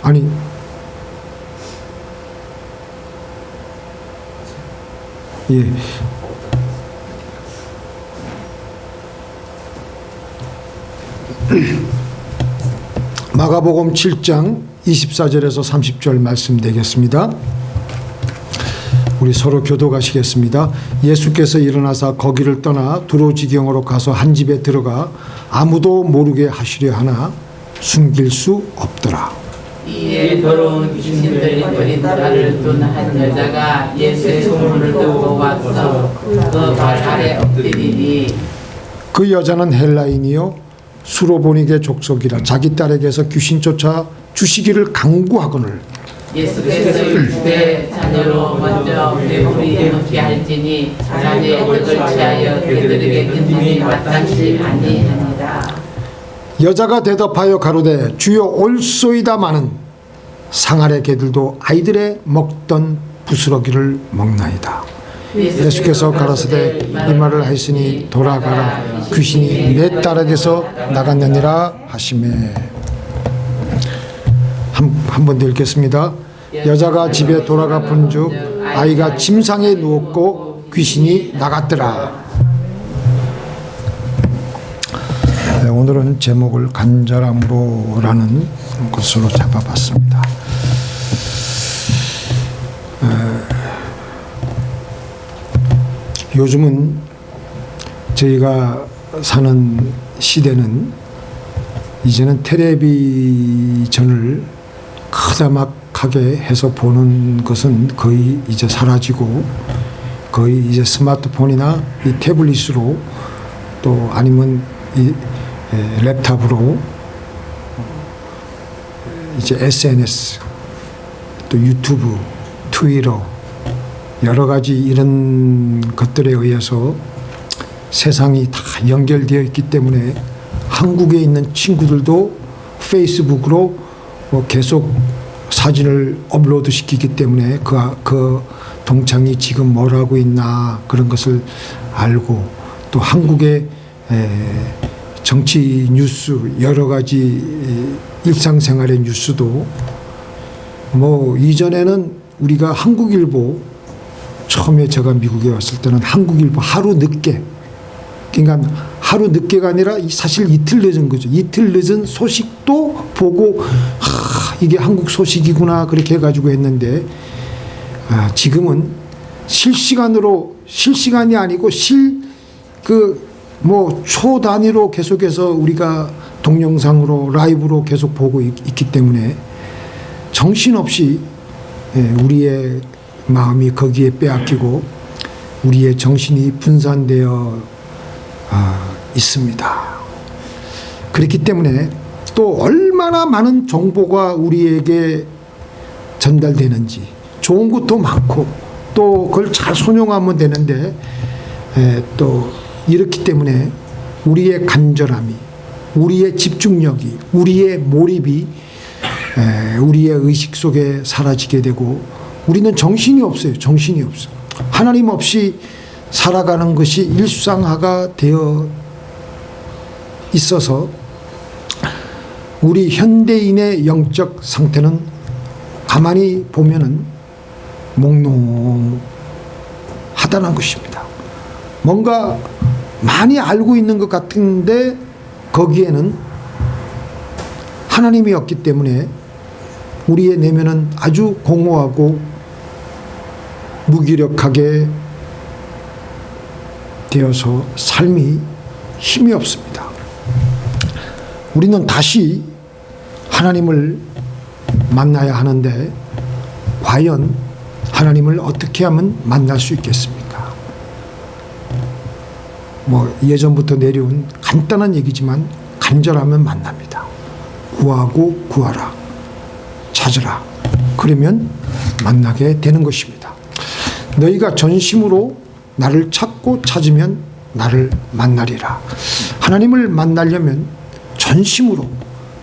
아니, 예. 마가복음 7장 24절에서 30절 말씀 되겠습니다. 우리 서로 교독하시겠습니다. 예수께서 일어나사 거기를 떠나 두로지경으로 가서 한 집에 들어가 아무도 모르게 하시려 하나 숨길 수 없더라. 이에 더러운 귀신들이 들린 딸을 둔 한 여자가 예수의 소문을 듣고 와서 그 발 아래 엎드리니 그 여자는 헬라인이요 수로보니게 족속이라 자기 딸에게서 귀신 쫓아 주시기를 강구하거늘 예수께서 율법의 자녀로 먼저 배불리 먹게 할지니 자녀의 뜻을 취하여 그들에게 든지 마땅치 아니하니라. 여자가 대답하여 가로되 주여 올소이다마는 상아래 개들도 아이들의 먹던 부스러기를 먹나이다. 예수께서 가라사대 이 말을 하였으니 돌아가라 귀신이 내 딸에게서 나갔느니라 하시매. 한 번 더 읽겠습니다. 여자가 집에 돌아가 본즉 아이가 침상에 누웠고 귀신이 나갔더라. 네, 오늘은 제목을 간절함으로라는 것으로 잡아봤습니다. 요즘은 저희가 사는 시대는 이제는 텔레비전을 크다막하게 해서 보는 것은 거의 이제 사라지고 거의 이제 스마트폰이나 이 태블릿으로 또 아니면 이 랩탑으로 이제 SNS 또 유튜브, 트위터 여러 가지 이런 것들에 의해서 세상이 다 연결되어 있기 때문에 한국에 있는 친구들도 페이스북으로 계속 사진을 업로드 시키기 때문에 그 동창이 지금 뭘 하고 있나 그런 것을 알고 또 한국의 정치 뉴스 여러 가지 일상생활의 뉴스도 뭐 이전에는 우리가 한국일보 처음에 제가 미국에 왔을 때는 한국일보 하루 늦게 그러니까 하루 늦게가 아니라 사실 이틀 늦은 거죠. 이틀 늦은 소식도 보고 이게 한국 소식이구나 그렇게 해가지고 했는데 지금은 실시간이 아니고 초단위로 계속해서 우리가 동영상으로 라이브로 계속 보고 있기 때문에 정신없이 우리의 마음이 거기에 빼앗기고 우리의 정신이 분산되어 있습니다. 그렇기 때문에 또 얼마나 많은 정보가 우리에게 전달되는지 좋은 것도 많고 또 그걸 잘 순용하면 되는데 또 이렇기 때문에 우리의 간절함이 우리의 집중력이 우리의 몰입이 우리의 의식 속에 사라지게 되고 우리는 정신이 없어요. 정신이 없어. 하나님 없이 살아가는 것이 일상화가 되어 있어서 우리 현대인의 영적 상태는 가만히 보면은 몽롱하다는 것입니다. 뭔가 많이 알고 있는 것 같은데 거기에는 하나님이 없기 때문에 우리의 내면은 아주 공허하고 무기력하게 되어서 삶이 힘이 없습니다. 우리는 다시 하나님을 만나야 하는데 과연 하나님을 어떻게 하면 만날 수 있겠습니까? 예전부터 내려온 간단한 얘기지만 간절하면 만납니다. 구하고 구하라. 찾으라. 그러면 만나게 되는 것입니다. 너희가 전심으로 나를 찾고 찾으면 나를 만나리라. 하나님을 만나려면 전심으로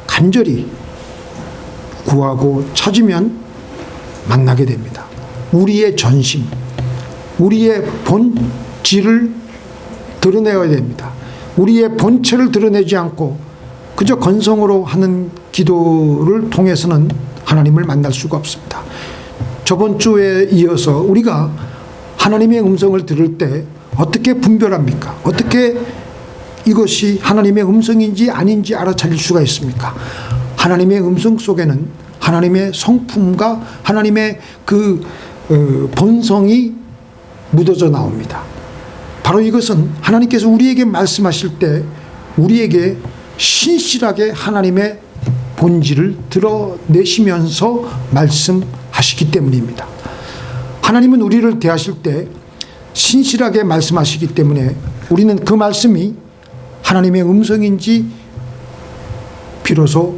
간절히 구하고 찾으면 만나게 됩니다. 우리의 전심, 우리의 본질을 드러내야 됩니다. 우리의 본체를 드러내지 않고 그저 건성으로 하는 기도를 통해서는 하나님을 만날 수가 없습니다. 저번 주에 이어서 우리가 하나님의 음성을 들을 때 어떻게 분별합니까? 어떻게 이것이 하나님의 음성인지 아닌지 알아차릴 수가 있습니까? 하나님의 음성 속에는 하나님의 성품과 하나님의 그 본성이 묻어져 나옵니다. 바로 이것은 하나님께서 우리에게 말씀하실 때 우리에게 신실하게 하나님의 본질을 드러내시면서 말씀하시기 때문입니다. 하나님은 우리를 대하실 때 신실하게 말씀하시기 때문에 우리는 그 말씀이 하나님의 음성인지 비로소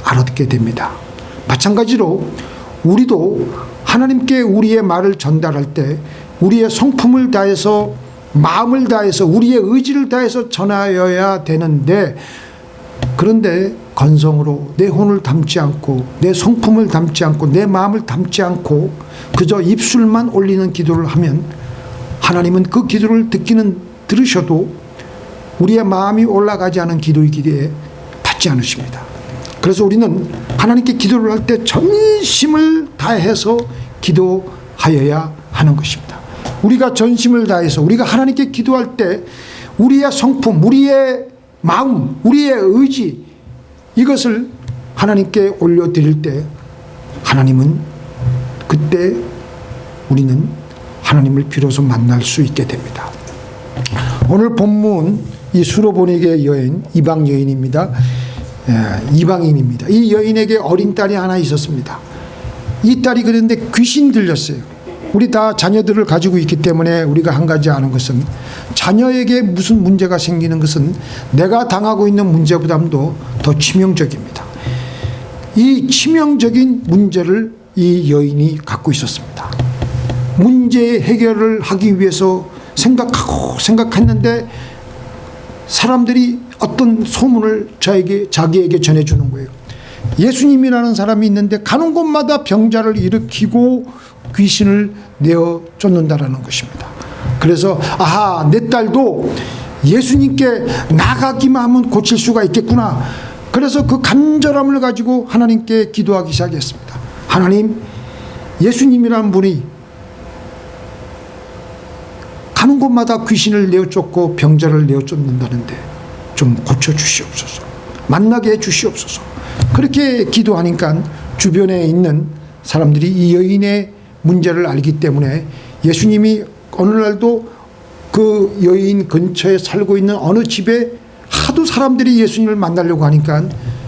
알아듣게 됩니다. 마찬가지로 우리도 하나님께 우리의 말을 전달할 때 우리의 성품을 다해서 마음을 다해서 우리의 의지를 다해서 전하여야 되는데, 그런데 건성으로 내 혼을 담지 않고 내 성품을 담지 않고 내 마음을 담지 않고 그저 입술만 올리는 기도를 하면 하나님은 그 기도를 들으셔도 우리의 마음이 올라가지 않은 기도이기에 받지 않으십니다. 그래서 우리는 하나님께 기도를 할 때 전심을 다해서 기도하여야 하는 것입니다. 우리가 전심을 다해서 우리가 하나님께 기도할 때 우리의 성품, 우리의 마음, 우리의 의지, 이것을 하나님께 올려드릴 때 하나님은 그때 우리는 하나님을 비로소 만날 수 있게 됩니다. 오늘 본문 이 수로보니게 여인, 이방 여인입니다. 이방인입니다. 이 여인에게 어린 딸이 하나 있었습니다. 이 딸이 그런데 귀신 들렸어요. 우리 다 자녀들을 가지고 있기 때문에 우리가 한 가지 아는 것은 자녀에게 무슨 문제가 생기는 것은 내가 당하고 있는 문제보다도 더 치명적입니다. 이 치명적인 문제를 이 여인이 갖고 있었습니다. 문제 해결을 하기 위해서 생각했는데 사람들이 어떤 소문을 자기에게 전해주는 거예요. 예수님이라는 사람이 있는데 가는 곳마다 병자를 일으키고 귀신을 내어 쫓는다라는 것입니다. 그래서 아하, 내 딸도 예수님께 나가기만 하면 고칠 수가 있겠구나. 그래서 그 간절함을 가지고 하나님께 기도하기 시작했습니다. 하나님, 예수님이라는 분이 가는 곳마다 귀신을 내어 쫓고 병자를 내어 쫓는다는데 좀 고쳐주시옵소서. 만나게 해주시옵소서. 그렇게 기도하니까 주변에 있는 사람들이 이 여인의 문제를 알기 때문에 예수님이 어느 날도 그 여인 근처에 살고 있는 어느 집에 하도 사람들이 예수님을 만나려고 하니까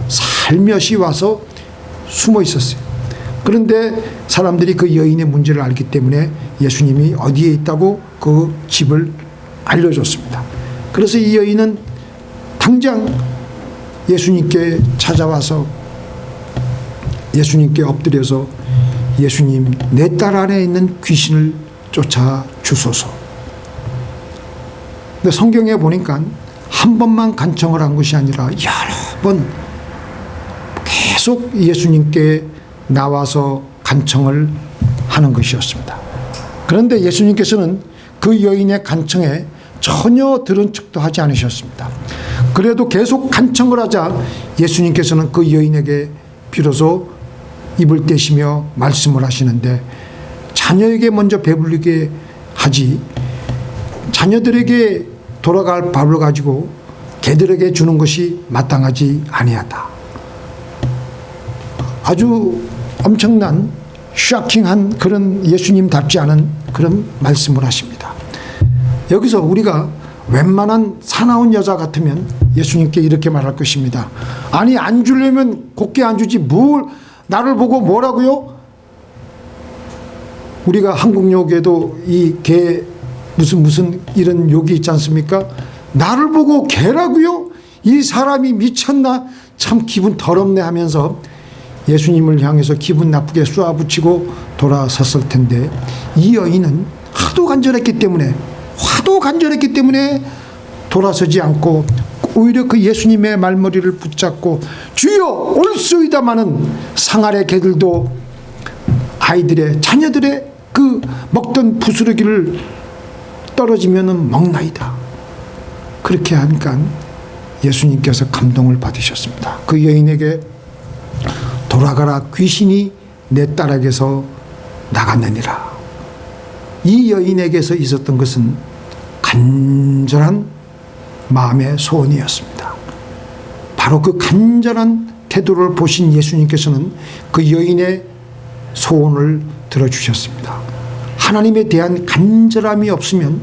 살며시 와서 숨어 있었어요. 그런데 사람들이 그 여인의 문제를 알기 때문에 예수님이 어디에 있다고 그 집을 알려줬습니다. 그래서 이 여인은 당장 예수님께 찾아와서 예수님께 엎드려서 예수님, 내 딸 안에 있는 귀신을 쫓아 주소서. 근데 성경에 보니까 한 번만 간청을 한 것이 아니라 여러 번 계속 예수님께 나와서 간청을 하는 것이었습니다. 그런데 예수님께서는 그 여인의 간청에 전혀 들은 척도 하지 않으셨습니다. 그래도 계속 간청을 하자 예수님께서는 그 여인에게 비로소 입을 떼시며 말씀을 하시는데, 자녀에게 먼저 배불리게 하지 자녀들에게 돌아갈 밥을 가지고 개들에게 주는 것이 마땅하지 아니하다. 아주 엄청난 쇼킹한 그런 예수님답지 않은 그런 말씀을 하십니다. 여기서 우리가 웬만한 사나운 여자 같으면 예수님께 이렇게 말할 것입니다. 아니, 안 주려면 곱게 안 주지 뭘 나를 보고 뭐라고요? 우리가 한국 욕에도 이 개 무슨 이런 욕이 있지 않습니까? 나를 보고 개라고요? 이 사람이 미쳤나? 참 기분 더럽네 하면서 예수님을 향해서 기분 나쁘게 쏘아붙이고 돌아섰을 텐데, 이 여인은 하도 간절했기 때문에 돌아서지 않고 오히려 그 예수님의 말머리를 붙잡고 주여 올소이다마는 상 아래 개들도 아이들의 자녀들의 그 먹던 부스러기를 떨어지면은 먹나이다. 그렇게 하니까 예수님께서 감동을 받으셨습니다. 그 여인에게 돌아가라, 귀신이 내 딸에게서 나갔느니라. 이 여인에게서 있었던 것은 간절한 마음의 소원이었습니다. 바로 그 간절한 태도를 보신 예수님께서는 그 여인의 소원을 들어주셨습니다. 하나님에 대한 간절함이 없으면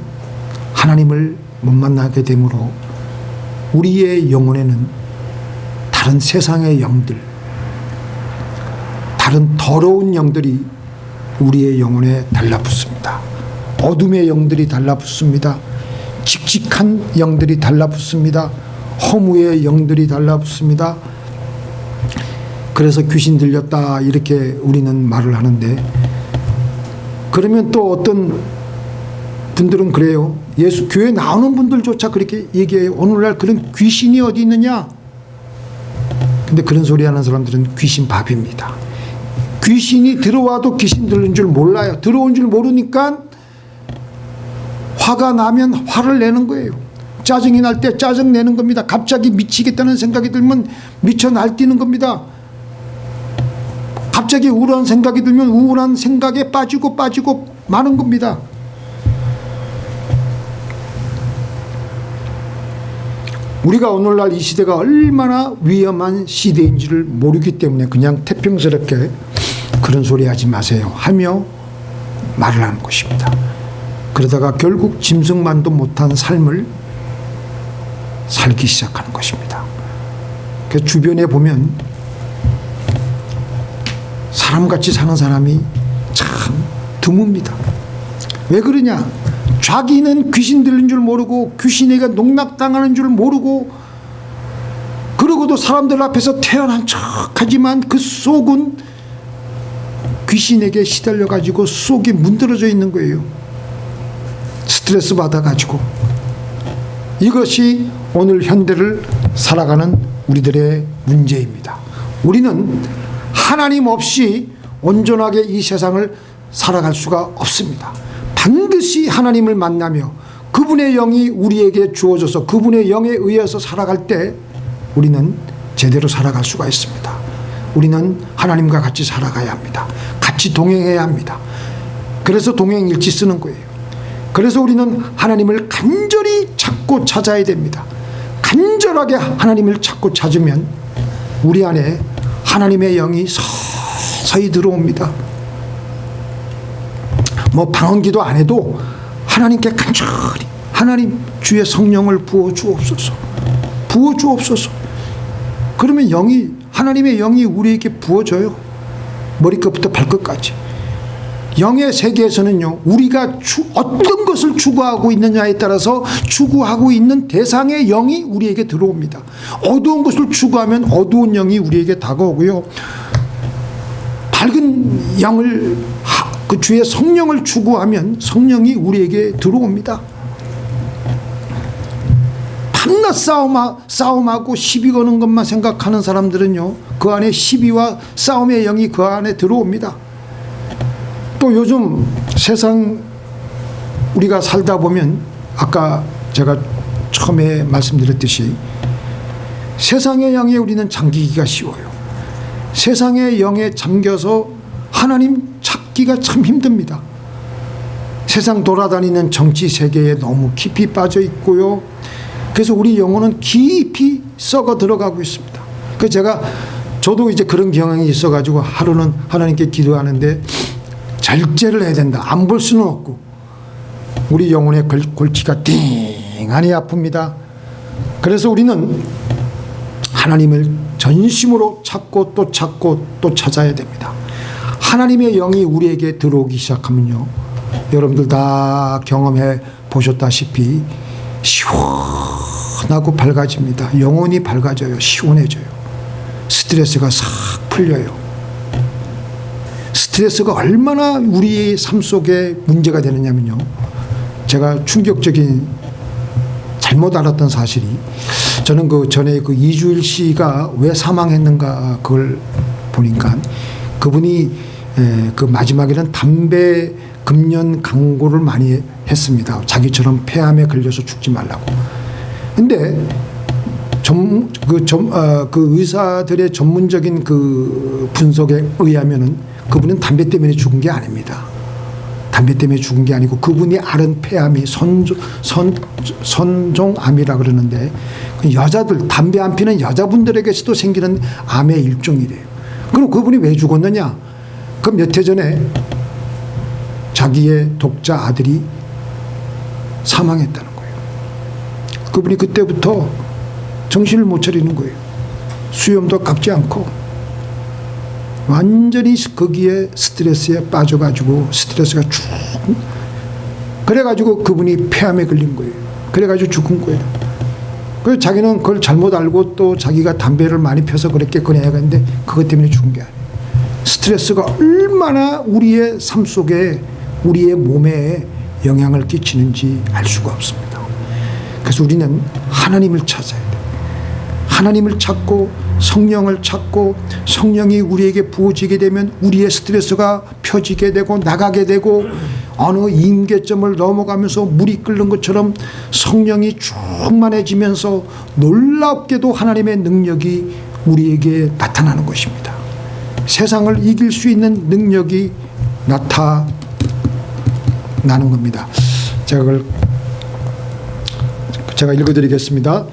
하나님을 못 만나게 되므로 우리의 영혼에는 다른 세상의 영들, 다른 더러운 영들이 우리의 영혼에 달라붙습니다. 어둠의 영들이 달라붙습니다. 직직한 영들이 달라붙습니다. 허무의 영들이 달라붙습니다. 그래서 귀신 들렸다 이렇게 우리는 말을 하는데, 그러면 또 어떤 분들은 그래요. 예수 교회 나오는 분들조차 그렇게 얘기해요. 오늘날 그런 귀신이 어디 있느냐? 근데 그런 소리 하는 사람들은 귀신 밥입니다. 귀신이 들어와도 귀신 들는 줄 몰라요. 들어온 줄 모르니까 화가 나면 화를 내는 거예요. 짜증이 날 때 짜증 내는 겁니다. 갑자기 미치겠다는 생각이 들면 미쳐 날뛰는 겁니다. 갑자기 우울한 생각이 들면 우울한 생각에 빠지고 마는 겁니다. 우리가 오늘날 이 시대가 얼마나 위험한 시대인지를 모르기 때문에 그냥 태평스럽게 그런 소리 하지 마세요 하며 말을 하는 것입니다. 그러다가 결국 짐승만도 못한 삶을 살기 시작하는 것입니다. 그 주변에 보면 사람같이 사는 사람이 참 드뭅니다. 왜 그러냐? 자기는 귀신 들린 줄 모르고 귀신에게 농락당하는 줄 모르고, 그러고도 사람들 앞에서 태어난 척하지만 그 속은 귀신에게 시달려 가지고 속이 문드러져 있는 거예요. 스트레스 받아 가지고. 이것이 오늘 현대를 살아가는 우리들의 문제입니다. 우리는 하나님 없이 온전하게 이 세상을 살아갈 수가 없습니다. 반드시 하나님을 만나며 그분의 영이 우리에게 주어져서 그분의 영에 의해서 살아갈 때 우리는 제대로 살아갈 수가 있습니다. 우리는 하나님과 같이 살아가야 합니다. 같이 동행해야 합니다. 그래서 동행일지 쓰는 거예요. 그래서 우리는 하나님을 간절히 찾고 찾아야 됩니다. 간절하게 하나님을 찾고 찾으면 우리 안에 하나님의 영이 서서히 들어옵니다. 뭐 방언기도 안 해도 하나님께 간절히 하나님 주의 성령을 부어 주옵소서, 부어 주옵소서. 그러면 영이, 하나님의 영이 우리에게 부어져요. 머리끝부터 발끝까지. 영의 세계에서는요, 우리가 어떤 것을 추구하고 있느냐에 따라서 추구하고 있는 대상의 영이 우리에게 들어옵니다. 어두운 것을 추구하면 어두운 영이 우리에게 다가오고요, 밝은 영을, 그 주의 성령을 추구하면 성령이 우리에게 들어옵니다. 밤낮 싸움하고 시비 거는 것만 생각하는 사람들은요, 그 안에 시비와 싸움의 영이 그 안에 들어옵니다. 또 요즘 세상 우리가 살다 보면 아까 제가 처음에 말씀드렸듯이 세상의 영에 우리는 잠기기가 쉬워요. 세상의 영에 잠겨서 하나님 찾기가 참 힘듭니다. 세상 돌아다니는 정치 세계에 너무 깊이 빠져 있고요. 그래서 우리 영혼은 깊이 썩어 들어가고 있습니다. 그래서 저도 이제 그런 경향이 있어가지고 하루는 하나님께 기도하는데 절제를 해야 된다. 안 볼 수는 없고. 우리 영혼의 골치가 띵하니 아픕니다. 그래서 우리는 하나님을 전심으로 찾고 또 찾아야 됩니다. 하나님의 영이 우리에게 들어오기 시작하면요, 여러분들 다 경험해 보셨다시피 시원하고 밝아집니다. 영혼이 밝아져요. 시원해져요. 스트레스가 싹 풀려요. 스트레스가 얼마나 우리의 삶 속에 문제가 되느냐면요, 제가 충격적인 잘못 알았던 사실이, 저는 그 전에 그 이주일 씨가 왜 사망했는가 그걸 보니까 그분이 그 마지막에는 담배 금연 광고를 많이 했습니다. 자기처럼 폐암에 걸려서 죽지 말라고. 근데 그 의사들의 전문적인 그 분석에 의하면은 그분은 담배 때문에 죽은 게 아닙니다. 담배 때문에 죽은 게 아니고 그분이 앓은 폐암이 선종암이라 그러는데 여자들 담배 안 피는 여자분들에게서도 생기는 암의 일종이래요. 그럼 그분이 왜 죽었느냐? 그 몇 해 전에 자기의 독자 아들이 사망했다는 거예요. 그분이 그때부터 정신을 못 차리는 거예요. 수염도 깎지 않고 완전히 거기에 스트레스에 빠져가지고 스트레스가 쭉 그래가지고 그분이 폐암에 걸린 거예요. 그래가지고 죽은 거예요. 그래서 자기는 그걸 잘못 알고 또 자기가 담배를 많이 펴서 그랬겠거니 했는데 그것 때문에 죽은 게 아니에요. 스트레스가 얼마나 우리의 삶 속에 우리의 몸에 영향을 끼치는지 알 수가 없습니다. 그래서 우리는 하나님을 찾아야 돼요. 하나님을 찾고 성령을 찾고 성령이 우리에게 부어지게 되면 우리의 스트레스가 펴지게 되고 나가게 되고 어느 임계점을 넘어가면서 물이 끓는 것처럼 성령이 충만해지면서 놀랍게도 하나님의 능력이 우리에게 나타나는 것입니다. 세상을 이길 수 있는 능력이 나타나는 겁니다. 제가 읽어드리겠습니다.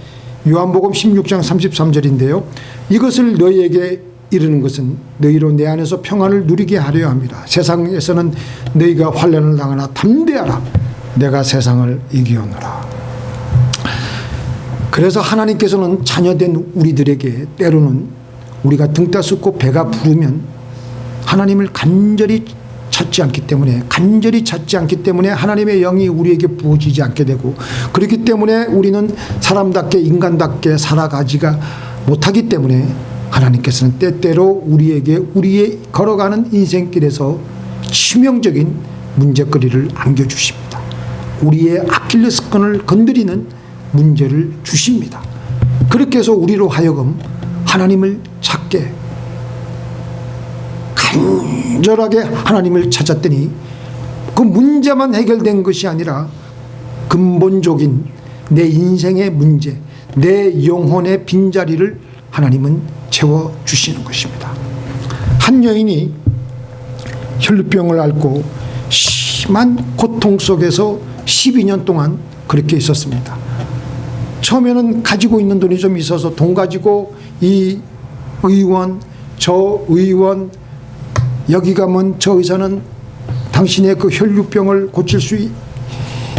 요한복음 16장 33절인데요. 이것을 너희에게 이르는 것은 너희로 내 안에서 평안을 누리게 하려 합니다. 세상에서는 너희가 환난을 당하나 담대하라. 내가 세상을 이기었노라. 그래서 하나님께서는 자녀된 우리들에게 때로는 우리가 등 따숩고 배가 부르면 하나님을 간절히 찾지 않기 때문에 하나님의 영이 우리에게 부어지지 않게 되고 그렇기 때문에 우리는 사람답게 인간답게 살아가지가 못하기 때문에 하나님께서는 때때로 우리의 걸어가는 인생길에서 치명적인 문제거리를 안겨주십니다. 우리의 아킬레스건을 건드리는 문제를 주십니다. 그렇게 해서 우리로 하여금 하나님을 찾게 간절하게 하나님을 찾았더니 그 문제만 해결된 것이 아니라 근본적인 내 인생의 문제, 내 영혼의 빈자리를 하나님은 채워주시는 것입니다. 한 여인이 혈루병을 앓고 심한 고통 속에서 12년 동안 그렇게 있었습니다. 처음에는 가지고 있는 돈이 좀 있어서 돈 가지고 이 의원, 저 의원, 여기 가면 저 의사는 당신의 그 혈류병을 고칠 수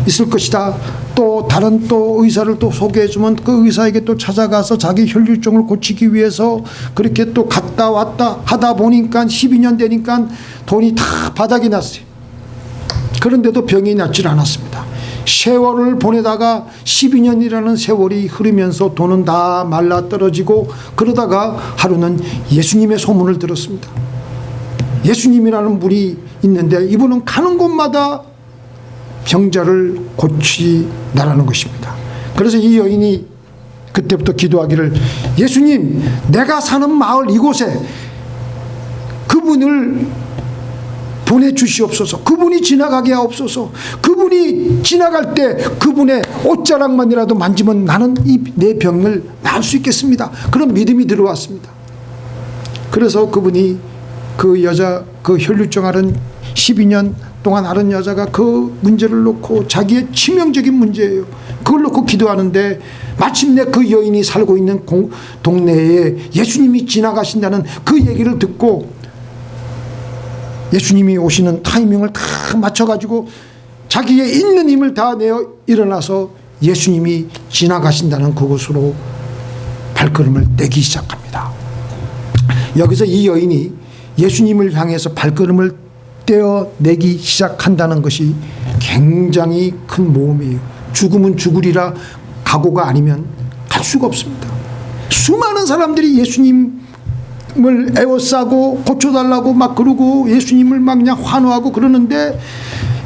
있을 것이다. 또 다른 또 의사를 또 소개해주면 그 의사에게 또 찾아가서 자기 혈류증을 고치기 위해서 그렇게 또 갔다 왔다 하다 보니까 12년 되니까 돈이 다 바닥이 났어요. 그런데도 병이 낫질 않았습니다. 세월을 보내다가 12년이라는 세월이 흐르면서 돈은 다 말라 떨어지고 그러다가 하루는 예수님의 소문을 들었습니다. 예수님이라는 분이 있는데 이분은 가는 곳마다 병자를 고치나라는 것입니다. 그래서 이 여인이 그때부터 기도하기를 예수님, 내가 사는 마을 이곳에 그분을 보내주시옵소서. 그분이 지나가게 하옵소서. 그분이 지나갈 때 그분의 옷자락만이라도 만지면 나는 이 내 병을 나을 수 있겠습니다. 그런 믿음이 들어왔습니다. 그래서 그분이 그 여자, 그 혈류증 앓은 12년 동안 앓은 여자가 그 문제를 놓고 자기의 치명적인 문제예요. 그걸 놓고 기도하는데 마침내 그 여인이 살고 있는 동네에 예수님이 지나가신다는 그 얘기를 듣고 예수님이 오시는 타이밍을 다 맞춰가지고 자기의 있는 힘을 다 내어 일어나서 예수님이 지나가신다는 그곳으로 발걸음을 떼기 시작합니다. 여기서 이 여인이 예수님을 향해서 발걸음을 떼어내기 시작한다는 것이 굉장히 큰 모험이에요. 죽음은 죽으리라 각오가 아니면 갈 수가 없습니다. 수많은 사람들이 예수님을 애워싸고 고쳐달라고 막 그러고 예수님을 막 그냥 환호하고 그러는데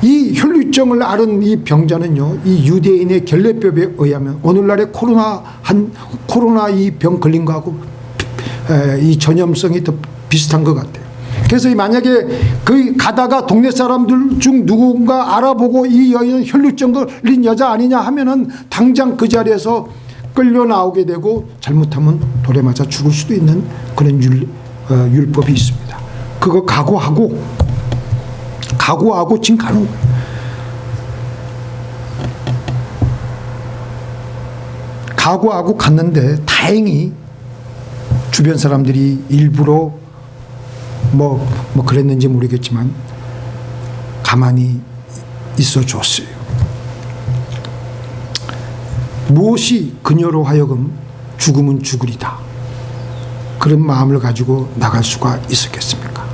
이 혈류증을 앓은 이 병자는요, 이 유대인의 결례법에 의하면 오늘날의 코로나 이 병 걸린 거하고 이 전염성이 더 비슷한 것 같아요. 그래서 만약에 그 가다가 동네 사람들 중 누군가 알아보고 이 여인은 혈류증 걸린 여자 아니냐 하면은 당장 그 자리에서 끌려 나오게 되고 잘못하면 돌에 맞아 죽을 수도 있는 그런 율법이 있습니다. 그거 각오하고 지금 가는 거예요. 각오하고 갔는데 다행히 주변 사람들이 일부러 뭐 그랬는지 모르겠지만 가만히 있어 줬어요. 무엇이 그녀로 하여금 죽으면 죽으리다 그런 마음을 가지고 나갈 수가 있었겠습니까?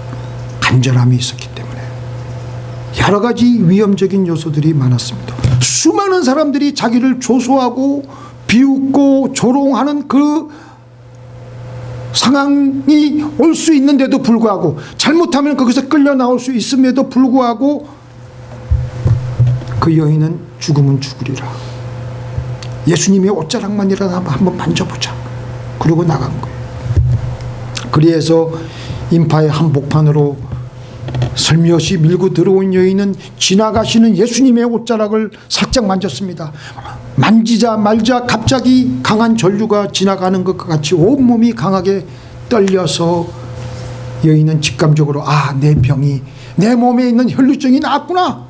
간절함이 있었기 때문에. 여러 가지 위험적인 요소들이 많았습니다. 수많은 사람들이 자기를 조소하고 비웃고 조롱하는 그 상황이 올 수 있는데도 불구하고, 잘못하면 거기서 끌려 나올 수 있음에도 불구하고 그 여인은 죽으면 죽으리라. 예수님의 옷자락만이라도 한번 만져보자. 그러고 나간 거예요. 그래서 인파의 한복판으로 슬며시 밀고 들어온 여인은 지나가시는 예수님의 옷자락을 살짝 만졌습니다. 만지자 말자 갑자기 강한 전류가 지나가는 것과 같이 온몸이 강하게 떨려서 여인은 직감적으로 내 병이, 내 몸에 있는 혈루증이 나았구나.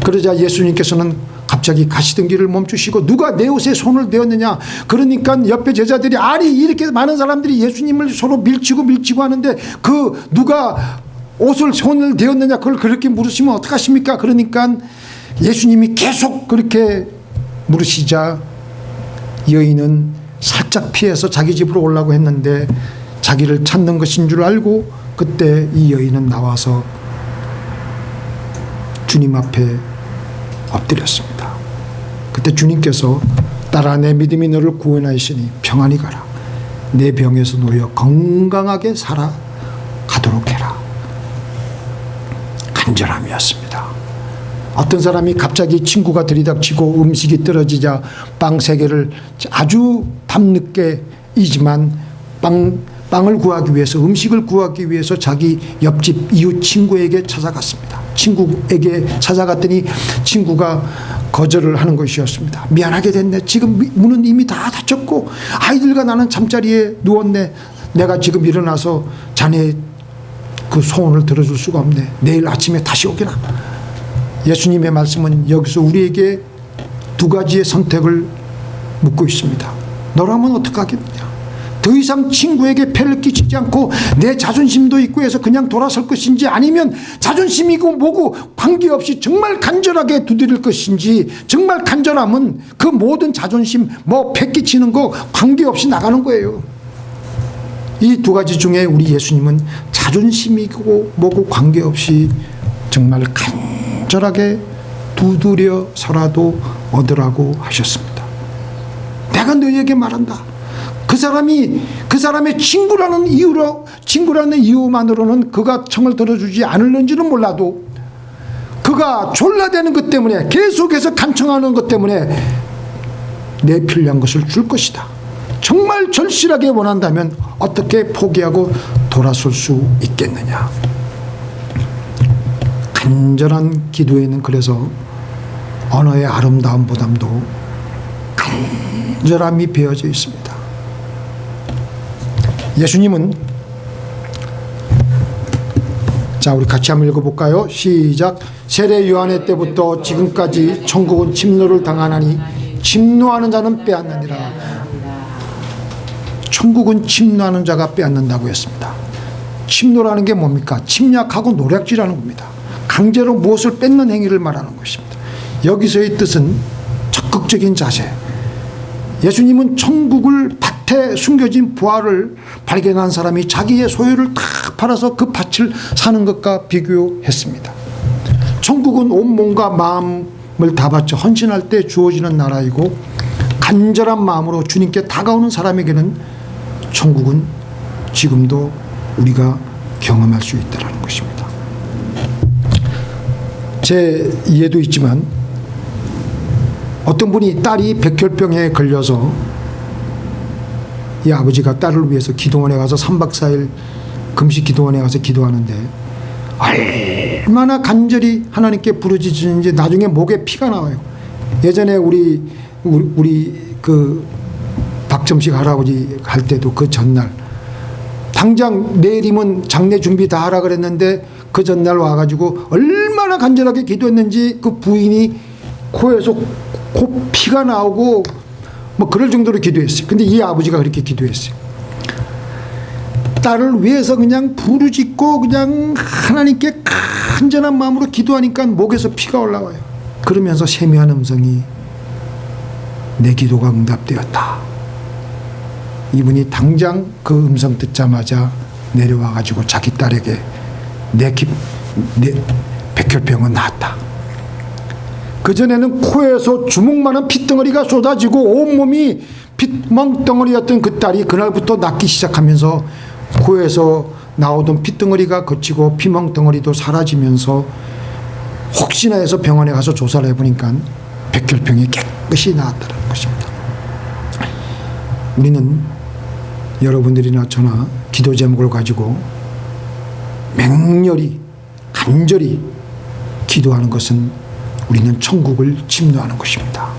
그러자 예수님께서는 갑자기 가시던 길을 멈추시고 누가 내 옷에 손을 대었느냐. 그러니까 옆에 제자들이 아니 이렇게 많은 사람들이 예수님을 서로 밀치고 하는데 그 누가 옷을 손을 대었느냐 그걸 그렇게 물으시면 어떡하십니까? 그러니까 예수님이 계속 그렇게 물으시자 여인은 살짝 피해서 자기 집으로 오려고 했는데 자기를 찾는 것인 줄 알고 그때 이 여인은 나와서 주님 앞에 엎드렸습니다. 그때 주님께서 딸아 내 믿음이 너를 구원하였으니 평안히 가라. 내 병에서 놓여 건강하게 살아가도록 해라. 간절함이었습니다. 어떤 사람이 갑자기 친구가 들이닥치고 음식이 떨어지자 빵 3개를 아주 밤늦게이지만 빵을 구하기 위해서, 음식을 구하기 위해서 자기 옆집 이웃 친구에게 찾아갔습니다. 친구에게 찾아갔더니 친구가 거절을 하는 것이었습니다. 미안하게 됐네. 지금 문은 이미 다 닫혔고 아이들과 나는 잠자리에 누웠네. 내가 지금 일어나서 자네 그 소원을 들어줄 수가 없네. 내일 아침에 다시 오게나. 예수님의 말씀은 여기서 우리에게 2가지의 선택을 묻고 있습니다. 너라면 어떻게 하겠느냐? 더 이상 친구에게 폐를 끼치지 않고 내 자존심도 있고 해서 그냥 돌아설 것인지, 아니면 자존심이고 뭐고 관계없이 정말 간절하게 두드릴 것인지. 정말 간절함은 그 모든 자존심 폐 끼치는 거 관계없이 나가는 거예요. 이 2가지 중에 우리 예수님은 자존심이고 뭐고 관계없이 정말 간절하게 두드려서라도 얻으라고 하셨습니다. 내가 너희에게 말한다. 그 사람의 친구라는 이유만으로는 그가 청을 들어주지 않을는지는 몰라도 그가 졸라대는 것 때문에, 계속해서 간청하는 것 때문에 내 필요한 것을 줄 것이다. 정말 절실하게 원한다면 어떻게 포기하고 돌아설 수 있겠느냐. 간절한 기도에는 그래서 언어의 아름다움보다도 간절함이 배어져 있습니다. 예수님은, 자 우리 같이 한번 읽어볼까요? 시작. 세례 요한의 때부터 지금까지 천국은 침노를 당하나니 침노하는 자는 빼앗느니라. 천국은 침노하는 자가 빼앗는다고 했습니다. 침노라는 게 뭡니까? 침략하고 노략질하는 겁니다. 강제로 무엇을 뺏는 행위를 말하는 것입니다. 여기서의 뜻은 적극적인 자세. 예수님은 천국을 밭에 숨겨진 부활을 발견한 사람이 자기의 소유를 다 팔아서 그 밭을 사는 것과 비교했습니다. 천국은 온 몸과 마음을 다 바쳐 헌신할 때 주어지는 나라이고, 간절한 마음으로 주님께 다가오는 사람에게는 천국은 지금도 우리가 경험할 수 있다는 것입니다. 제 이해도 있지만 어떤 분이 딸이 백혈병에 걸려서 이 아버지가 딸을 위해서 기도원에 가서 3박 4일 금식 기도원에 가서 기도하는데 얼마나 간절히 하나님께 부르짖는지 나중에 목에 피가 나와요. 예전에 우리 그 박점식 할아버지 할 때도 그 전날 당장 내일이면 장례 준비 다 하라 그랬는데 그 전날 와가지고 얼마나 간절하게 기도했는지 그 부인이 코에서 코 피가 나오고 뭐 그럴 정도로 기도했어요. 근데 이 아버지가 그렇게 기도했어요. 딸을 위해서 그냥 부르짖고 그냥 하나님께 간절한 마음으로 기도하니까 목에서 피가 올라와요. 그러면서 세미한 음성이 내 기도가 응답되었다. 이분이 당장 그 음성 듣자마자 내려와 가지고 자기 딸에게 내 백혈병은 나았다. 그전에는 코에서 주먹만한 핏덩어리가 쏟아지고 온몸이 핏멍덩어리였던 그 딸이 그날부터 낫기 시작하면서 코에서 나오던 핏덩어리가 그치고 피멍덩어리도 사라지면서 혹시나 해서 병원에 가서 조사를 해보니까 백혈병이 깨끗이 나았다는 것입니다. 우리는 여러분들이나 저나 기도 제목을 가지고 맹렬히 간절히 기도하는 것은 우리는 천국을 침노하는 것입니다.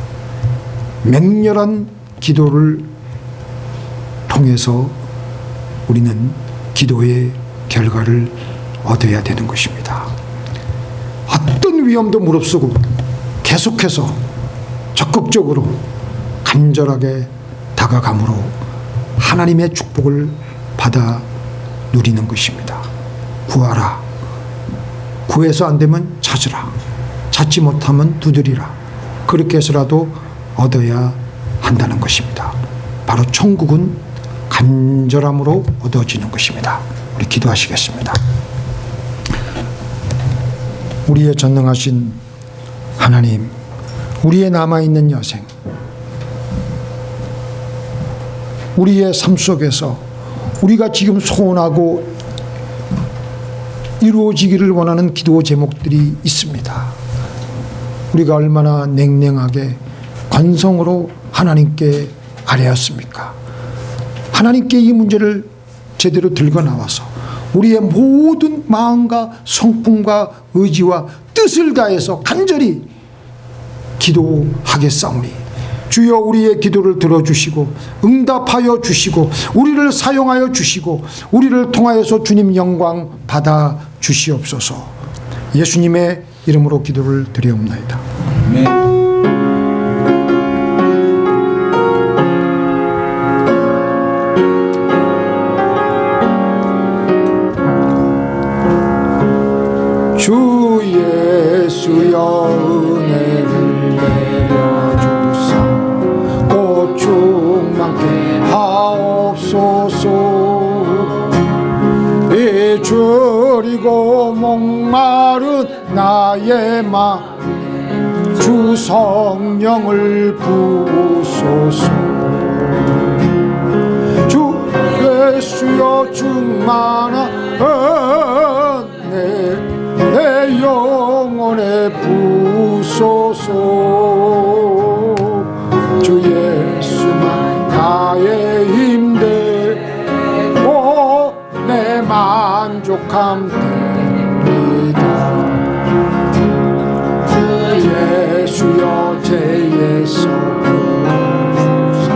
맹렬한 기도를 통해서 우리는 기도의 결과를 얻어야 되는 것입니다. 어떤 위험도 무릅쓰고 계속해서 적극적으로 간절하게 다가감으로 하나님의 축복을 받아 누리는 것입니다. 구하라. 구해서 안 되면 찾으라. 찾지 못하면 두드리라. 그렇게 해서라도 얻어야 한다는 것입니다. 바로 천국은 간절함으로 얻어지는 것입니다. 우리 기도하시겠습니다. 우리의 전능하신 하나님, 우리의 남아있는 여생, 우리의 삶 속에서 우리가 지금 소원하고 이루어지기를 원하는 기도 제목들이 있습니다. 우리가 얼마나 냉랭하게 관성으로 하나님께 아뢰었습니까? 하나님께 이 문제를 제대로 들고 나와서 우리의 모든 마음과 성품과 의지와 뜻을 다해서 간절히 기도하겠사오니 주여 우리의 기도를 들어주시고 응답하여 주시고 우리를 사용하여 주시고 우리를 통하여서 주님 영광 받아 주시옵소서. 예수님의 이름으로 기도를 드리옵나이다. 아멘. 주 예수여 은혜를 내려주사 고충 많게 하옵소서. 잊으리고 목마른 나의 마음 주 성령을 부으소서. 주 예수여 충만한 은혜 내 영혼에 부소서. 주 예수만 나의 힘되고 내 만족함 됩니다. 주 예수여 죄에서 부으소서.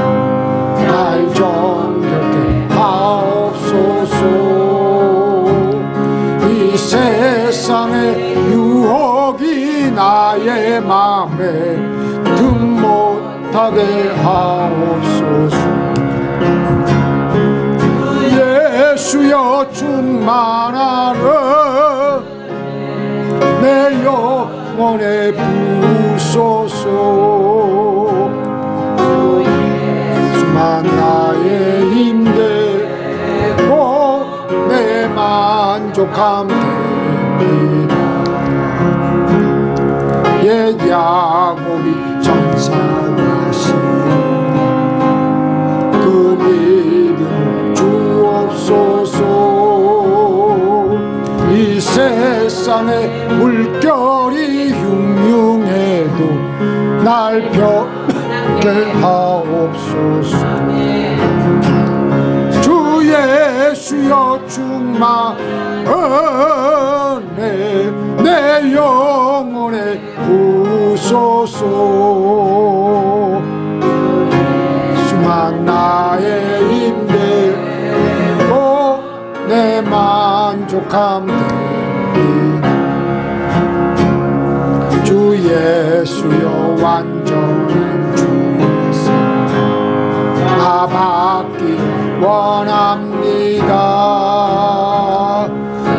날 정결케 하옵소서. 이 세상의 유혹이 나의 맘에 등 못하게 하옵소서. 예수여 충만하는 내 영혼에 부소서. 주만 나의 힘되고 내 만족함 됩니다. 옛 야곱이 전사하신 그 믿음 주옵소서. 이 세상에 물결이 흉흉해도 날 펴게 하옵소서. 주 예수여 충만하네 내 영혼에 부소서. 수만 주만 나의 힘대 내 만족함 되니 주 예수여 완전한 주사 다 받기 원합니다.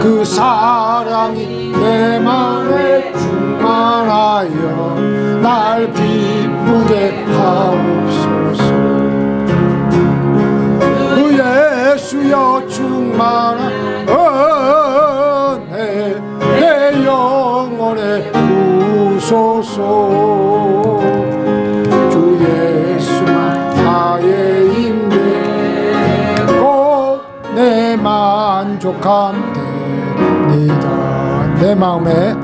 그 사랑이 내 맘에 충만하여 날 기쁘게 하옵소서. 그 예수여 충만한 은혜 내 영혼에 부소서. 주 예수만 나의 힘되고 내 만족함 됩니다. 내 마음에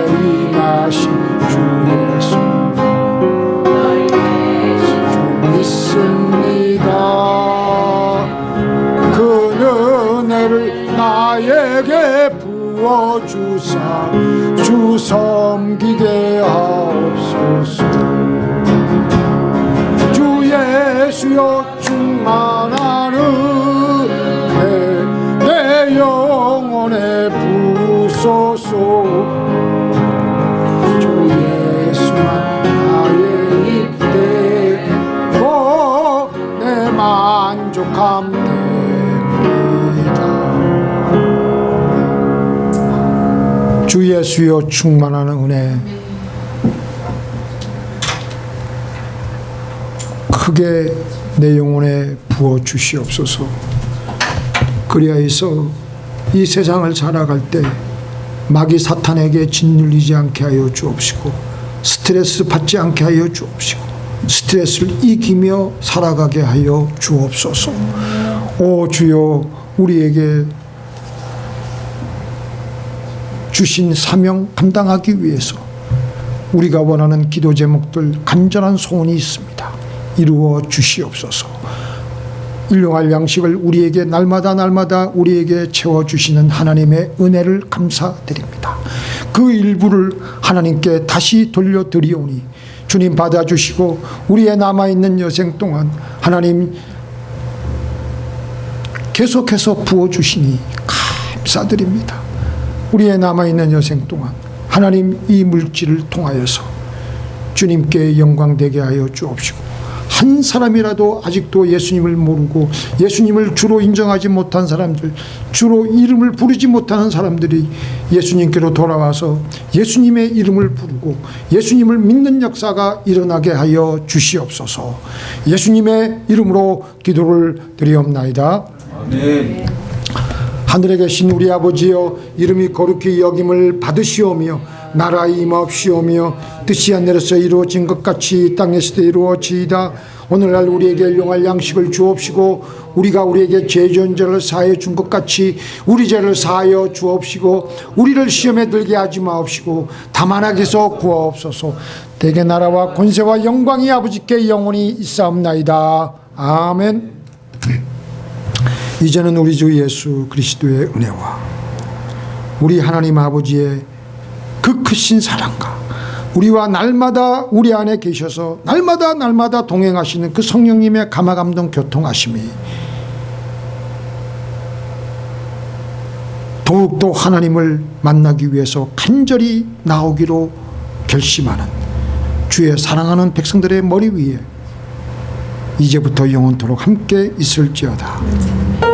임하신 주 예수 믿습니다. 그 은혜를 나에게 부어주사 주 섬기게 하옵소서. 주 예수여 충만한 은혜 내 영혼에 부소서. 주 예수만 나의 입대고 내 만족함 됩니다. 주 예수여 충만한 은혜 크게 내 영혼에 부어 주시옵소서. 그리하여서 이 세상을 살아갈 때 마귀 사탄에게 짓눌리지 않게 하여 주옵시고 스트레스 받지 않게 하여 주옵시고 스트레스를 이기며 살아가게 하여 주옵소서. 오 주여, 우리에게 주신 사명 감당하기 위해서 우리가 원하는 기도 제목들 간절한 소원이 있습니다. 이루어 주시옵소서. 일용할 양식을 우리에게 날마다 우리에게 채워주시는 하나님의 은혜를 감사드립니다. 그 일부를 하나님께 다시 돌려드리오니 주님 받아주시고 우리의 남아있는 여생 동안 하나님 계속해서 부어주시니 감사드립니다. 우리의 남아있는 여생 동안 하나님 이 물질을 통하여서 주님께 영광되게 하여 주옵시고 한 사람이라도 아직도 예수님을 모르고 예수님을 주로 인정하지 못한 사람들, 주로 이름을 부르지 못하는 사람들이 예수님께로 돌아와서 예수님의 이름을 부르고 예수님을 믿는 역사가 일어나게 하여 주시옵소서. 예수님의 이름으로 기도를 드리옵나이다. 아멘. 하늘에 계신 우리 아버지여, 이름이 거룩히 여김을 받으시오며 나라 임하옵시오며 뜻이 하늘에서 이루어진 것 같이 땅에서도 이루어지이다. 오늘날 우리에게 일용할 양식을 주옵시고 우리가 우리에게 죄 지은 죄를 사하여 준 것 같이 우리 죄를 사하여 주옵시고 우리를 시험에 들게 하지 마옵시고 다만 악에서 구하옵소서. 대개 나라와 권세와 영광이 아버지께 영원히 있사옵나이다. 아멘. 이제는 우리 주 예수 그리스도의 은혜와 우리 하나님 아버지의 그 크신 사랑과 우리와 날마다 우리 안에 계셔서 날마다 동행하시는 그 성령님의 감화감동 교통하심이 더욱더 하나님을 만나기 위해서 간절히 나오기로 결심하는 주의 사랑하는 백성들의 머리 위에 이제부터 영원토록 함께 있을지어다.